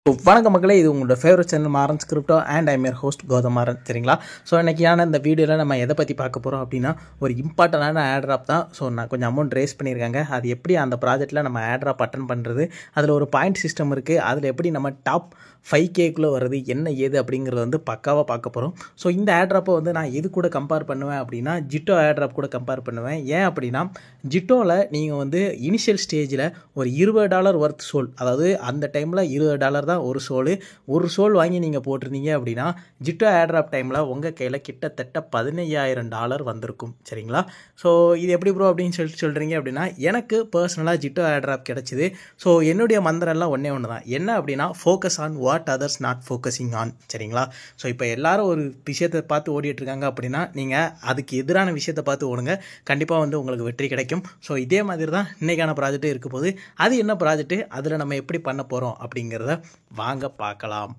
வணக்கம் மக்களே, இது உங்களோட favourite channel Maran's crypto and I'm your host Gautham Maran. சரிங்களா? ஸோ இன்றைக்கியான இந்த வீடியோவில் நம்ம எதை பற்றி பார்க்க போகிறோம் அப்படின்னா, ஒரு இம்பார்ட்டண்டான ஆட்ராப் தான். ஸோ நான் கொஞ்சம் அமௌண்ட் ரேஸ் பண்ணியிருக்காங்க. அது எப்படி அந்த ப்ராஜெக்ட்டில் நம்ம ஆட்ராப் அட்டன் பண்ணுறது, அதில் ஒரு பாயிண்ட் சிஸ்டம் இருக்குது, அதில் எப்படி நம்ம டாப் 5Kக்குள்ளே வருது, என்ன ஏது அப்படிங்கிறது வந்து பக்காவாக பார்க்க போகிறோம். ஸோ இந்த ஆட்ராப்பை வந்து நான் எது கூட கம்பேர் பண்ணுவேன் அப்படின்னா, ஜிட்டோ ஆட்ராப் கூட கம்பேர் பண்ணுவேன். ஏன் அப்படின்னா, ஜிட்டோவில் நீங்கள் வந்து இனிஷியல் ஸ்டேஜில் ஒரு $20 ஒர்த் சோல், அதாவது அந்த டைமில் $20 தான் ஒரு சோல் வாங்கி நீங்கள் போட்டிருந்தீங்க அப்படின்னா, ஜிட்டோ ஆட்ராப் டைமில் உங்கள் கையில் கிட்டத்தட்ட $15,000 வந்திருக்கும். சரிங்களா? ஸோ இது எப்படி ப்ரோ அப்படின்னு சொல்கிறீங்க அப்படின்னா, எனக்கு பர்சனலாக ஜிட்டோ ஆட்ராப் கிடச்சிது. ஸோ என்னுடைய மந்திரம்லாம் ஒன்றே ஒன்று தான். என்ன அப்படின்னா, focus on what others not focusing on. சரிங்களா? ஸோ இப்போ எல்லாரும் ஒரு விஷயத்தை பார்த்து ஓடிட்டுருக்காங்க அப்படின்னா, நீங்கள் அதுக்கு எதிரான விஷயத்தை பார்த்து ஓடுங்க. கண்டிப்பாக வந்து உங்களுக்கு வெற்றி கிடைக்கும். ஸோ இதே மாதிரி தான் இன்றைக்கான ப்ராஜெக்ட்டு இருக்க போது. அது என்ன ப்ராஜெக்ட்டு, அதில் நம்ம எப்படி பண்ண போகிறோம் அப்படிங்கிறத வாங்க பார்க்கலாம்.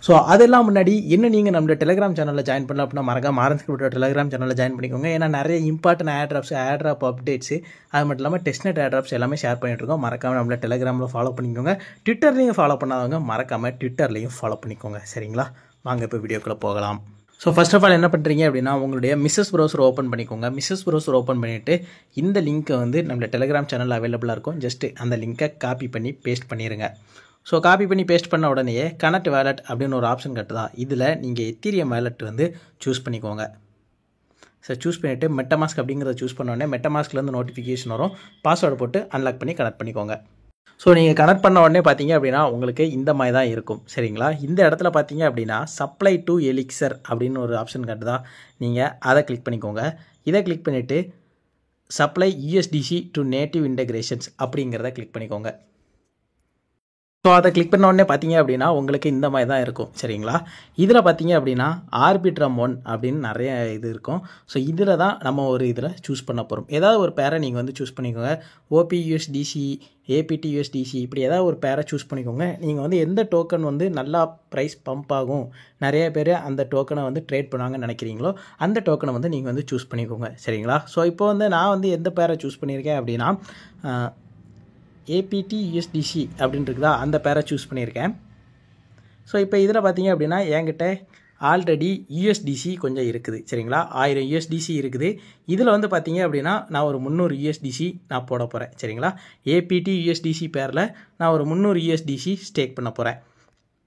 ஸோ அதெல்லாம் முன்னாடி இன்னும் நீங்கள் நம்மளோட டெலிகிராம் சேனலில் ஜாயின் பண்ணலாம் அப்படின்னா, மறக்காம மாறன்ஸ் கிரிப்டோ டெலிகிராம் சேனலில் ஜாயின் பண்ணிக்கோங்க. ஏன்னா நிறைய இம்பார்ட்டன்ட் ஆட்ராப் அப்டேட்ஸு, அது மட்டும் இல்லாமல் டெஸ்ட்நெட் ஆட்ராப்ஸ் எல்லாமே ஷேர் பண்ணிட்டுருக்கோம். மறக்காமல் நம்மள டெலிகிராமில் ஃபாலோ பண்ணிக்கோங்க. ட்விட்டர்லையும் ஃபாலோ பண்ணாதவங்க மறக்காமல் ட்விட்டர்லையும் ஃபாலோ பண்ணிக்கோங்க. சரிங்களா? வாங்க இப்போ வீடியோக்குள்ளே போகலாம். ஸோ ஃபர்ஸ்ட் ஆஃப் ஆல் என்ன பண்ணுறீங்க அப்படின்னா, உங்களுடைய மிஸ்ஸஸ் ப்ரௌசர் ஓப்பன் பண்ணிக்கோங்க. மிஸ்ஸஸ் ப்ரௌசர் ஓப்பன் பண்ணிவிட்டு இந்த லிங்க்கை வந்து நம்ம டெலிகிராம் சேனலில் அவைலபிளாக இருக்கும். ஜஸ்ட்டு அந்த லிங்க்கை காப்பி பண்ணி பேஸ்ட் பண்ணிடுங்க. ஸோ காப்பி பண்ணி பேஸ்ட் பண்ண உடனேயே கனெக்ட் வேலட் அப்படின்னு ஒரு ஆப்ஷன் கட்டுதா, இதில் நீங்கள் எத்தீரியம் வேலட் வந்து சூஸ் பண்ணிக்கோங்க. ஸோ சூஸ் பண்ணிவிட்டு மெட்டமாஸ்க் அப்படிங்கிறத சூஸ் பண்ண உடனே மெட்டமாஸ்க்லேருந்து நோட்டிஃபிகேஷன் வரும். பாஸ்வேர்டு போட்டு அன்லாக் பண்ணி கனெக்ட் பண்ணிக்கோங்க. ஸோ நீங்கள் கனெக்ட் பண்ண உடனே பார்த்தீங்க அப்படின்னா, உங்களுக்கு இந்த மாதிரி தான் இருக்கும். சரிங்களா? இந்த இடத்துல பார்த்தீங்க அப்படின்னா, சப்ளை டு எலிக்சர் அப்படின்னு ஒரு ஆப்ஷன் கட்டுதா, நீங்கள் அதை கிளிக் பண்ணிக்கோங்க. இதை கிளிக் பண்ணிவிட்டு supply USDC to native integrations அப்படிங்கிறத கிளிக் பண்ணிக்கோங்க. ஸோ அதை கிளிக் பண்ண உடனே பார்த்தீங்க அப்படின்னா, உங்களுக்கு இந்த மாதிரி தான் இருக்கும். சரிங்களா? இதில் பார்த்தீங்க அப்படின்னா ஆர்பிட்ரம் 1 அப்படின்னு நிறைய இது இருக்கும். ஸோ இதில் தான் நம்ம ஒரு இதில் சூஸ் பண்ண போகிறோம். ஏதாவது ஒரு பேரை நீங்கள் வந்து சூஸ் பண்ணிக்கோங்க. OPUSDC, APTUSDC, இப்படி ஏதாவது ஒரு பேரை சூஸ் பண்ணிக்கோங்க. நீங்கள் வந்து எந்த டோக்கன் வந்து நல்லா ப்ரைஸ் பம்ப் ஆகும், நிறைய பேர் அந்த டோக்கனை வந்து ட்ரேட் பண்ணுவாங்கன்னு நினைக்கிறீங்களோ, அந்த டோக்கனை வந்து நீங்கள் வந்து சூஸ் பண்ணிக்கோங்க. சரிங்களா? ஸோ இப்போ வந்து நான் வந்து எந்த பேரை சூஸ் பண்ணியிருக்கேன் அப்படின்னா, APTUSDC அப்படின்னு இருக்குதா, அந்த பேரை சூஸ் பண்ணியிருக்கேன். ஸோ இப்போ இதில் பார்த்தீங்க அப்படின்னா, என்கிட்ட ஆல்ரெடி USDC கொஞ்சம் இருக்குது. சரிங்களா? 1000 USDC இருக்குது. இதில் வந்து பார்த்தீங்க அப்படின்னா, நான் ஒரு 300 USDC நான் போட போகிறேன். சரிங்களா? APTUSDC பேரில் நான் ஒரு 300 USDC ஸ்டேக் பண்ண போகிறேன்.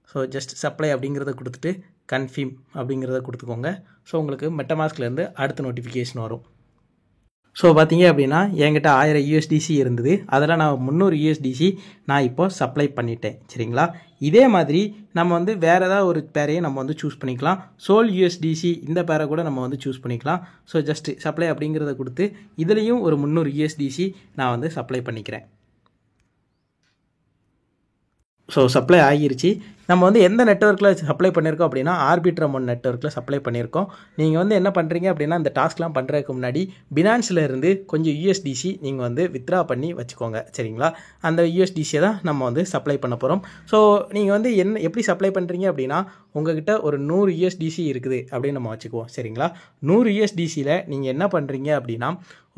ஸோ ஜஸ்ட் சப்ளை அப்படிங்கிறத கொடுத்துட்டு கன்ஃபர்ம் அப்படிங்கிறத கொடுத்துக்கோங்க. ஸோ உங்களுக்கு மெட்டமாஸ்க்லேருந்து அடுத்த நோட்டிஃபிகேஷன் வரும். ஸோ பார்த்தீங்க அப்படின்னா, என்கிட்ட 1000 USDC இருந்தது. அதில் நான் 300 USDC நான் இப்போ சப்ளை பண்ணிட்டேன். சரிங்களா? இதே மாதிரி நம்ம வந்து வேறு ஏதாவது ஒரு பேரையும் நம்ம வந்து சூஸ் பண்ணிக்கலாம். சோல் USDC இந்த பேரை கூட நம்ம வந்து சூஸ் பண்ணிக்கலாம். ஸோ ஜஸ்ட்டு சப்ளை அப்படிங்கிறத கொடுத்து இதுலேயும் ஒரு 300 USDC நான் வந்து சப்ளை பண்ணிக்கிறேன். ஸோ சப்ளை ஆகிருச்சு. நம்ம வந்து எந்த நெட்வொர்க்கில் சப்ளை பண்ணியிருக்கோம் அப்படின்னா, ஆர்பிட்ரம் 1 நெட்வொர்க்கில் சப்ளை பண்ணியிருக்கோம். நீங்கள் வந்து என்ன பண்ணுறீங்க அப்படின்னா, இந்த டாஸ்க்லாம் பண்ணுறதுக்கு முன்னாடி பினான்ஸில் இருந்து கொஞ்சம் USDC நீங்கள் வந்து வித்ரா பண்ணி வச்சுக்கோங்க. சரிங்களா? அந்த USDCயை தான் நம்ம வந்து சப்ளை பண்ண போகிறோம். ஸோ நீங்கள் வந்து எப்படி சப்ளை பண்ணுறீங்க அப்படின்னா, உங்கள்கிட்ட ஒரு 100 USDC இருக்குது அப்படின்னு நம்ம வச்சுக்குவோம். சரிங்களா? 100 USDCயில் நீங்கள் என்ன பண்ணுறீங்க அப்படின்னா,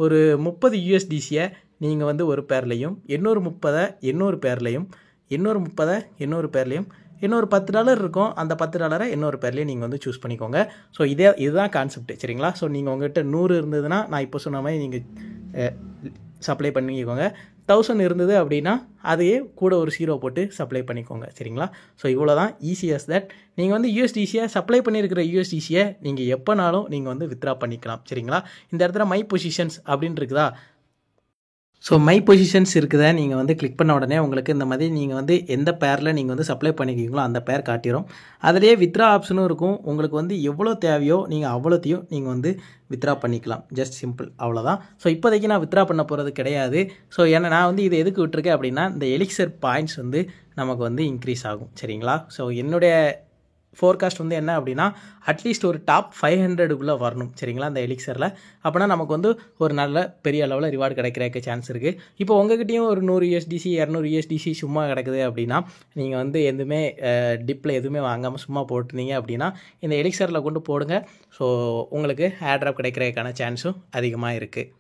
ஒரு 30 USDCயை நீங்கள் வந்து ஒரு பேர்லையும், இன்னொரு 30 இன்னொரு பேர்லையும், இன்னொரு 30 இன்னொரு பேர்லையும், இன்னொரு $10 இருக்கும். அந்த $10 இன்னொரு பேர்லையும் நீங்கள் வந்து சூஸ் பண்ணிக்கோங்க. ஸோ இதுதான் கான்செப்ட். சரிங்களா? ஸோ நீங்கள் உங்கள்கிட்ட 100 இருந்ததுன்னா, நான் இப்போ சொன்ன மாதிரி நீங்கள் சப்ளை பண்ணிக்கோங்க. 1000 இருந்தது அப்படின்னா, அதையே கூட ஒரு 0 போட்டு சப்ளை பண்ணிக்கோங்க. சரிங்களா? ஸோ இவ்வளோ தான், ஈஸி அஸ் தட். நீங்கள் வந்து USDCயை சப்ளை பண்ணியிருக்கிற USDCயை நீங்கள் எப்போனாலும் நீங்கள் வந்து வித்ரா பண்ணிக்கலாம். சரிங்களா? இந்த இடத்துல மை பொசிஷன்ஸ் அப்படின்னு இருக்குதா, ஸோ மை பொசிஷன்ஸ் இருக்குதா, நீங்கள் வந்து கிளிக் பண்ண உடனே உங்களுக்கு இந்த மாதிரி நீங்கள் வந்து எந்த பேரில் நீங்கள் வந்து சப்ளை பண்ணிக்கிறீங்களோ அந்த பேர் காட்டிடும். அதிலேயே வித்ரா ஆப்ஷனும் இருக்கும். உங்களுக்கு வந்து எவ்வளோ தேவையோ நீங்கள் அவ்வளோத்தையும் நீங்கள் வந்து வித்ரா பண்ணிக்கலாம். ஜஸ்ட் சிம்பிள், அவ்வளோதான். ஸோ இப்போதைக்கு நான் வித்ரா பண்ண போகிறது கிடையாது. ஸோ ஏன்னா நான் வந்து இது எதுக்கு விட்டுருக்கேன் அப்படின்னா, இந்த எலிக்சர் பாயிண்ட்ஸ் வந்து நமக்கு வந்து இன்க்ரீஸ் ஆகும். சரிங்களா? ஸோ என்னுடைய ஃபோர்காஸ்ட் வந்து என்ன அப்படின்னா, அட்லீஸ்ட் ஒரு டாப் 500க்குள்ளே வரணும். சரிங்களா? அந்த எலிக்சரில். அப்படின்னா நமக்கு வந்து ஒரு நல்ல பெரிய அளவில் ரிவார்டு கிடைக்கிறதுக்கு சான்ஸ் இருக்குது. இப்போ உங்ககிட்டையும் ஒரு 100 USDC 200 USDC சும்மா கிடக்குது அப்படின்னா, நீங்கள் வந்து எதுவுமே டிப்பில் எதுவுமே வாங்காமல் சும்மா போட்டிருந்தீங்க அப்படின்னா, இந்த எலிக்சரில் கொண்டு போடுங்க. ஸோ உங்களுக்கு ஆட்ராப் கிடைக்கிறதுக்கான சான்ஸும் அதிகமாக இருக்குது.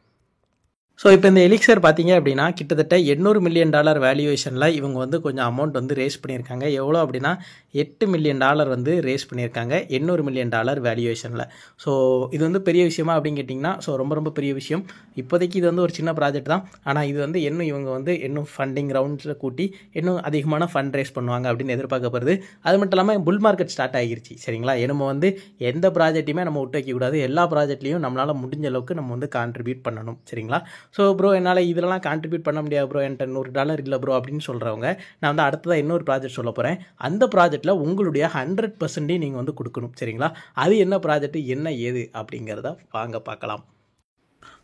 ஸோ இப்போ இந்த எலிக்சர் பார்த்தீங்க அப்படின்னா கிட்டத்தட்ட $800 மில்லியன் வேல்யூவேஷனில் இவங்க வந்து கொஞ்சம் அமௌண்ட் வந்து ரேஸ் பண்ணியிருக்காங்க. எவ்வளோ அப்படின்னா $8 மில்லியன் வந்து ரேஸ் பண்ணியிருக்காங்க $800 மில்லியன் வேல்யூவேஷனில். ஸோ இது வந்து பெரிய விஷயமா அப்படின்னு கேட்டிங்கன்னா ஸோ ரொம்ப ரொம்ப பெரிய விஷயம். இப்போதைக்கு இது வந்து ஒரு சின்ன ப்ராஜெக்ட் தான். ஆனால் இது வந்து இவங்க வந்து இன்னும் ஃபண்டிங் ரவுண்ட்ஸில் கூட்டி இன்னும் அதிகமான ஃபண்ட் ரேஸ் பண்ணுவாங்க அப்படின்னு எதிர்பார்க்கப்படுது. அது மட்டும் இல்லாமல் புல் மார்க்கெட் ஸ்டார்ட் ஆகிருச்சு சரிங்களா. நம்ம வந்து எந்த ப்ராஜெக்ட்டையுமே நம்ம விட்டு வைக்கக்கூடாது. எல்லா ப்ராஜெக்ட்லையும் நம்மளால் முடிஞ்ச அளவுக்கு நம்ம வந்து கான்ட்ரிபியூட் பண்ணணும் சரிங்களா. ஸோ ப்ரோ என்னால் இதெல்லாம் கான்ட்ரிபியூட் பண்ண முடியாது ப்ரோ, என்கிட்ட $100 இல்லை ப்ரோ அப்படின்னு சொல்கிறவங்க நான் வந்து அடுத்ததாக இன்னொரு ப்ராஜெக்ட் சொல்ல போகிறேன். அந்த ப்ராஜெக்ட்டில் உங்களுடைய 100% நீங்கள் வந்து கொடுக்கணும் சரிங்களா. அது என்ன ப்ராஜெக்ட் என்ன ஏது அப்படிங்கிறத வாங்க பார்க்கலாம்.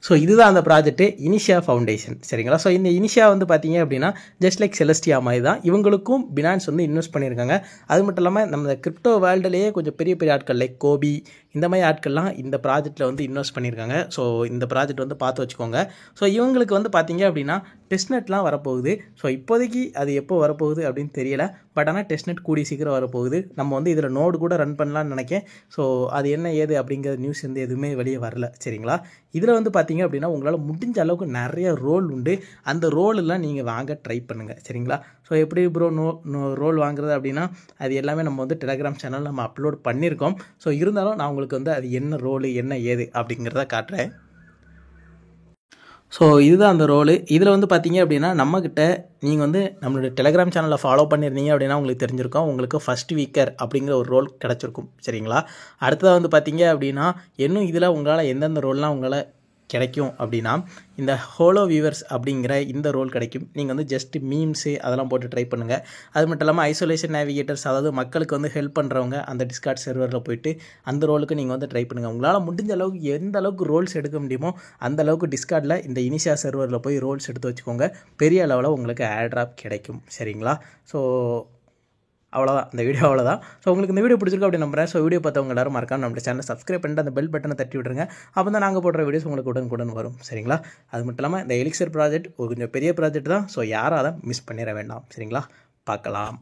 ஸோ இதுதான் அந்த ப்ராஜெக்ட்டு இனிஷியா ஃபவுண்டேஷன் சரிங்களா. ஸோ இந்த இனிஷியா வந்து பார்த்தீங்க அப்படின்னா ஜஸ்ட் லைக் செலஸ்டியா மாதிரி தான். இவங்களுக்கும் பினான்ஸ் வந்து இன்வெஸ்ட் பண்ணியிருக்காங்க. அது மட்டும் இல்லாமல் நம்ம கிரிப்டோ வேர்ல்டுலேயே கொஞ்சம் பெரிய பெரிய ஆட்கள் லைக் கோபி இந்த மாதிரி ஆட்கள்லாம் இந்த ப்ராஜெக்ட்டில் வந்து இன்வெஸ்ட் பண்ணியிருக்காங்க. ஸோ இந்த ப்ராஜெக்ட் வந்து பார்த்து வச்சுக்கோங்க. ஸோ இவங்களுக்கு வந்து பார்த்தீங்க அப்படின்னா டெஸ்ட்நெட்லாம் வரப்போகுது. ஸோ இப்போதைக்கு அது எப்போ வரப்போகுது அப்படின்னு தெரியல. பட் ஆனால் டெஸ்ட்நெட் கூடிய சீக்கிரம் வரப்போகுது. நம்ம வந்து இதில் நோடு கூட ரன் பண்ணலான்னு நினைக்கேன். ஸோ அது என்ன ஏது அப்படிங்கிற நியூஸ் வந்து எதுவுமே வெளியே வரல சரிங்களா. இதில் வந்து பார்த்தீங்க அப்படின்னா உங்களால் முடிஞ்ச அளவுக்கு நிறைய ரோல் உண்டு. அந்த ரோலெல்லாம் நீங்கள் வாங்க ட்ரை பண்ணுங்கள் சரிங்களா. ஸோ எப்படி ப்ரோ ரோல் வாங்குறது அப்படின்னா அது எல்லாமே நம்ம வந்து டெலகிராம் சேனல் நம்ம அப்லோட் பண்ணியிருக்கோம். ஸோ இருந்தாலும் நான் உங்களுக்கு வந்து அது என்ன ரோலு என்ன ஏது அப்படிங்கிறத காட்டுறேன். ஸோ இதுதான் அந்த ரோலு. இதில் வந்து பார்த்தீங்க அப்படின்னா நம்மக்கிட்ட நீங்கள் வந்து நம்மளுடைய டெலகிராம் சேனலில் ஃபாலோ பண்ணியிருந்தீங்க அப்படின்னா உங்களுக்கு தெரிஞ்சிருக்கும். உங்களுக்கு ஃபஸ்ட் வீக்கர் அப்படிங்கிற ஒரு ரோல் கிடச்சிருக்கும் சரிங்களா. அடுத்ததாக வந்து பார்த்தீங்க அப்படின்னா இன்னும் இதில் உங்களால் எந்தெந்த ரோல்லாம் உங்களால் கிடைக்கும் அப்படின்னா இந்த ஹோலோ வியூவர்ஸ் அப்படிங்கிற இந்த ரோல் கிடைக்கும். நீங்கள் வந்து ஜஸ்ட் மீம்ஸு அதெல்லாம் போட்டு ட்ரை பண்ணுங்கள். அது மட்டும் இல்லாமல் ஐசோலேஷன் நேவிகேட்டர்ஸ் அதாவது மக்களுக்கு வந்து ஹெல்ப் பண்ணுறவங்க அந்த டிஸ்கார்ட் சர்வரில் போயிட்டு அந்த ரோலுக்கு நீங்கள் வந்து ட்ரை பண்ணுங்கள். உங்களால் முடிஞ்ச அளவுக்கு எந்த அளவுக்கு ரோல்ஸ் எடுக்க முடியுமோ அந்த அளவுக்கு டிஸ்கார்டில் இந்த இனிஷியா சர்வரில் போய் ரோல்ஸ் எடுத்து வச்சுக்கோங்க. பெரிய அளவில் உங்களுக்கு ஏர்ட்ராப் கிடைக்கும் சரிங்களா. ஸோ அவ்வளோதான் இந்த வீடியோ அவ்வளோதான். ஸோ உங்களுக்கு இந்த வீடியோ பிடிச்சிருக்கு அப்படின்னு நம்புறேன். ஸோ வீடியோ பார்த்தவங்க எல்லாரும் மறக்காம நம்ம சேனலை சப்ஸ்கிரைப் பண்ணிட்டு அந்த பெல் பட்டனை தட்டி விட்டுருங்க. அப்போ தான் நாங்கள் போடுற வீடியோஸ் உங்களுக்கு உடனுக்குடன் வரும் சரிங்களா. அது மட்டும் இல்லாமல் இந்த எலிக்சர் ப்ராஜெக்ட் ஒரு கொஞ்சம் பெரிய ப்ராஜெக்ட் தான். ஸோ யாரும் அதை மிஸ் பண்ணிட வேண்டாம் சரிங்களா. பார்க்கலாம்.